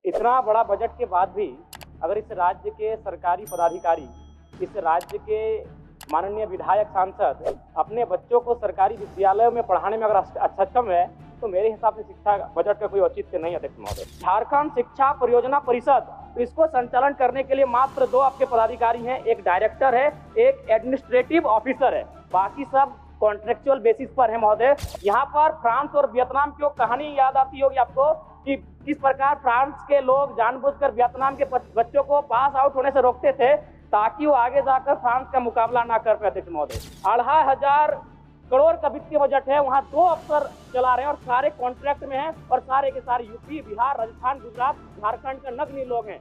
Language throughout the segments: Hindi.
इतना बड़ा बजट के बाद भी अगर इस राज्य के सरकारी पदाधिकारी, इस राज्य के माननीय विधायक सांसद अपने बच्चों को सरकारी विद्यालयों में पढ़ाने में अगर सक्षम है, तो मेरे हिसाब से शिक्षा बजट का कोई औचित्य नहीं है। अध्यक्ष महोदय, झारखंड शिक्षा परियोजना परिषद, तो इसको संचालन करने के लिए मात्र 2 आपके पदाधिकारी हैं, एक डायरेक्टर है, एक एडमिनिस्ट्रेटिव ऑफिसर है, बाकी सब कॉन्ट्रेक्चुअल बेसिस पर है। महोदय, यहाँ पर फ्रांस और वियतनाम की कहानी याद आती होगी आपको कि किस प्रकार फ्रांस के लोग जानबूझकर वियतनाम के बच्चों को पास आउट होने से रोकते थे ताकि वो आगे जाकर फ्रांस का मुकाबला ना कर पाए। अध्यक्ष महोदय, 2500 करोड़ का वित्तीय बजट है, वहाँ 2 अफसर चला रहे हैं और सारे कॉन्ट्रैक्ट में हैं और सारे के सारे यूपी, बिहार, राजस्थान, गुजरात, झारखंड के नगण्य लोग हैं।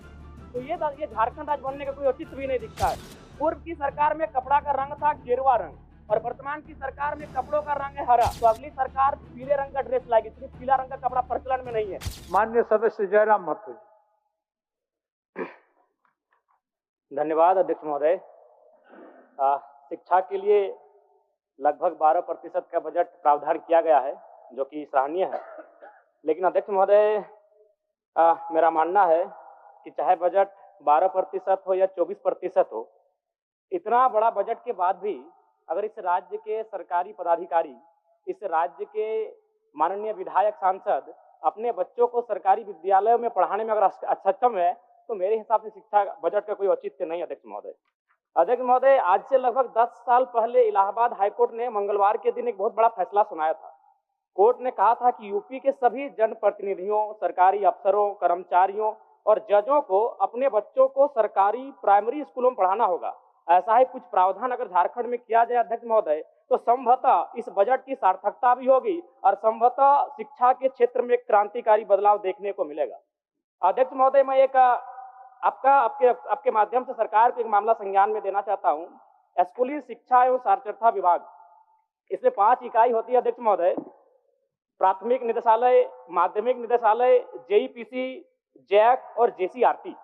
तो ये झारखंड राज्य बनने का कोई औचित्य भी नहीं दिखता है। पूर्व की सरकार में कपड़ा का रंग था गेरुआ रंग और वर्तमान की सरकार में कपड़ों का रंग है हरा, तो अगली सरकार पीले रंग का ड्रेस लाएगी, सिर्फ पीला रंग का कपड़ा प्रचलन में नहीं है। माननीय सदस्य जयराम माथुर जी। धन्यवाद अध्यक्ष महोदय। शिक्षा के लिए लगभग 12% का बजट प्रावधान किया गया है, जो कि सराहनीय है। लेकिन अध्यक्ष महोदय, मेरा मानना है कि चाहे बजट 12% हो या 24% हो, इतना बड़ा बजट के बाद भी अगर इस राज्य के सरकारी पदाधिकारी, इस राज्य के माननीय विधायक सांसद अपने बच्चों को सरकारी विद्यालयों में पढ़ाने में अगर सक्षम है, तो मेरे हिसाब से शिक्षा बजट का कोई औचित्य नहीं है। अध्यक्ष महोदय, आज से लगभग 10 साल पहले इलाहाबाद हाईकोर्ट ने मंगलवार के दिन एक बहुत बड़ा फैसला सुनाया था। कोर्ट ने कहा था कि यूपी के सभी जनप्रतिनिधियों, सरकारी अफसरों, कर्मचारियों और जजों को अपने बच्चों को सरकारी प्राइमरी स्कूलों में पढ़ाना होगा। ऐसा ही कुछ प्रावधान अगर झारखंड में किया जाए अध्यक्ष महोदय, तो संभवतः इस बजट की सार्थकता भी होगी और संभवतः शिक्षा के क्षेत्र में एक क्रांतिकारी बदलाव देखने को मिलेगा। अध्यक्ष महोदय, मैं एक आपके माध्यम से सरकार को एक मामला संज्ञान में देना चाहता हूं। स्कूली शिक्षा एवं साक्षरता विभाग, इसमें 5 इकाई होती है अध्यक्ष महोदय। प्राथमिक निदेशालय, माध्यमिक निदेशालय, जेईपीसी, जैक और जेसीआरटी।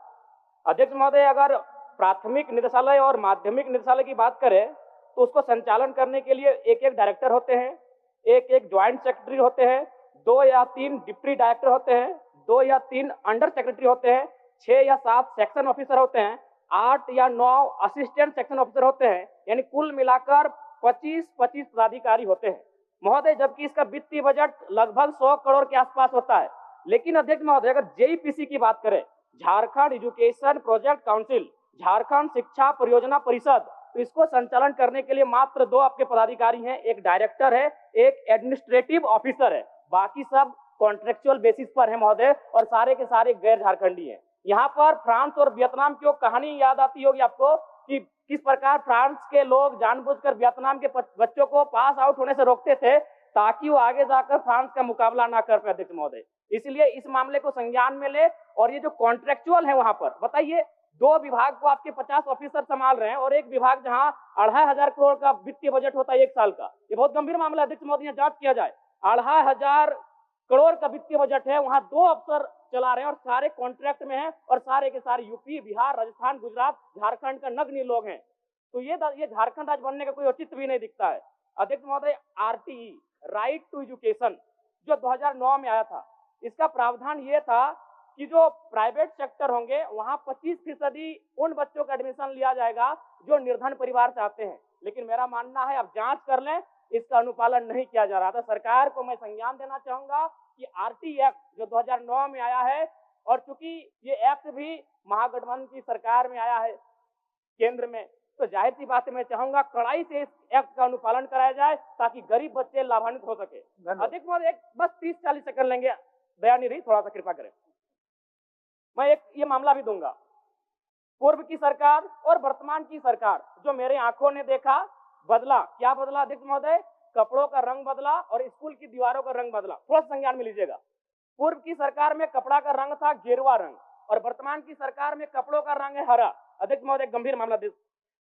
अध्यक्ष महोदय, अगर प्राथमिक निदेशालय और माध्यमिक निदेशालय की बात करें तो उसको संचालन करने के लिए एक डायरेक्टर होते हैं, एक ज्वाइंट सेक्रेटरी होते हैं, 2 या 3 डिप्टी डायरेक्टर होते हैं, 2 या 3 अंडर सेक्रेटरी होते हैं, 6 या 7 सेक्शन ऑफिसर होते हैं, 8 या 9 असिस्टेंट सेक्शन ऑफिसर होते हैं, यानी कुल मिलाकर 25 पदाधिकारी होते हैं महोदय। जबकि इसका वित्तीय बजट लगभग 100 करोड़ के आसपास होता है। लेकिन अध्यक्ष महोदय, अगर जेईपीसी की बात करें, Jharkhand education project council, Jharkhand शिक्षा परियोजना परिषद, तो इसको संचालन करने के लिए मात्र 2 आपके पदाधिकारी हैं, एक डायरेक्टर है, एक एडमिनिस्ट्रेटिव ऑफिसर है, बाकी सब कॉन्ट्रेक्चुअल बेसिस पर है महोदय और सारे के सारे गैर झारखंडी हैं। यहाँ पर फ्रांस और वियतनाम की कहानी याद आती होगी आपको कि किस प्रकार फ्रांस के लोग जानबूझकर वियतनाम के बच्चों को पास आउट होने से रोकते थे ताकि वो आगे जाकर फ्रांस का मुकाबला ना कर पाए। अध्यक्ष महोदय, इसलिए इस मामले को संज्ञान में ले और ये जो कॉन्ट्रेक्चुअल है वहां पर बताइए, 2 विभाग को आपके 50 ऑफिसर संभाल रहे हैं और एक विभाग जहां 2500 करोड़ का वित्तीय बजट होता है 1 साल का। ये बहुत गंभीर मामला है अध्यक्ष महोदय, जांच किया जाए। 2500 करोड़ का वित्तीय बजट है, वहां 2 अफसर चला रहे हैं और सारे कॉन्ट्रैक्ट में हैं और सारे के सारे यूपी, बिहार, राजस्थान, गुजरात, झारखंड का नगण्य लोग हैं। तो ये झारखंड राज्य बनने का कोई औचित्य भी नहीं दिखता है। अध्यक्ष महोदय, आरटीई, राइट टू एजुकेशन, जो 2009 में आया था, इसका प्रावधान ये था कि जो प्राइवेट सेक्टर होंगे वहां 25% उन बच्चों का एडमिशन लिया जाएगा जो निर्धन परिवार से आते हैं। लेकिन मेरा मानना है, अब जांच कर लें, इसका अनुपालन नहीं किया जा रहा था। सरकार को मैं संज्ञान देना चाहूंगा कि आरटी एक्ट जो 2009 में आया है, और चूंकि ये एक्ट भी महागठबंधन की सरकार में आया है केंद्र में, तो जाहिर सी बात है मैं चाहूंगा कड़ाई से इस एक्ट का अनुपालन कराया जाए ताकि गरीब बच्चे लाभान्वित हो सके। अधिक महोदय, बस 30-40 सेकंड लेंगे, दया नहीं रही, थोड़ा सा कृपा करें। मैं ये मामला भी दूंगा। पूर्व की सरकार और वर्तमान की सरकार, जो मेरे आंखों ने देखा, बदला। क्या बदला अध्यक्ष महोदय? कपड़ों का रंग बदला और स्कूल की दीवारों का रंग बदला। थोड़ा संज्ञान में लीजिएगा। पूर्व की सरकार में कपड़ा का रंग था गेरुआ रंग और वर्तमान की सरकार में कपड़ों का रंग है हरा। अध्यक्ष महोदय, गंभीर मामला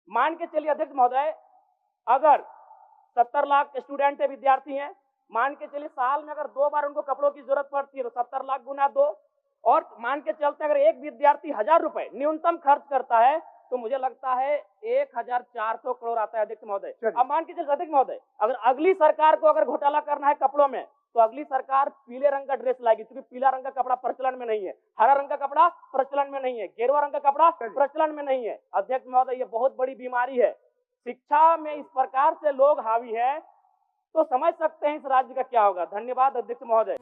मान के चलिए अध्यक्ष महोदय, अगर 70 लाख स्टूडेंट है, विद्यार्थी हैं, मान के चलिए साल में अगर 2 बार उनको कपड़ों की जरूरत पड़ती है तो 70 लाख गुना 2, और मान के चलते अगर एक विद्यार्थी 1000 रुपए न्यूनतम खर्च करता है तो मुझे लगता है 1400 करोड़ आता है अध्यक्ष महोदय। अब मान के चलिए अध्यक्ष महोदय, अगर अगली सरकार को अगर घोटाला करना है कपड़ों में तो अगली सरकार पीले रंग का ड्रेस लाएगी, क्योंकि पीला रंग का कपड़ा प्रचलन में नहीं है, हरा रंग का कपड़ा प्रचलन में नहीं है, गेरुआ रंग का कपड़ा प्रचलन में नहीं है। अध्यक्ष महोदय, ये बहुत बड़ी बीमारी है। शिक्षा में इस प्रकार से लोग हावी है तो समझ सकते हैं इस राज्य का क्या होगा। धन्यवाद अध्यक्ष महोदय।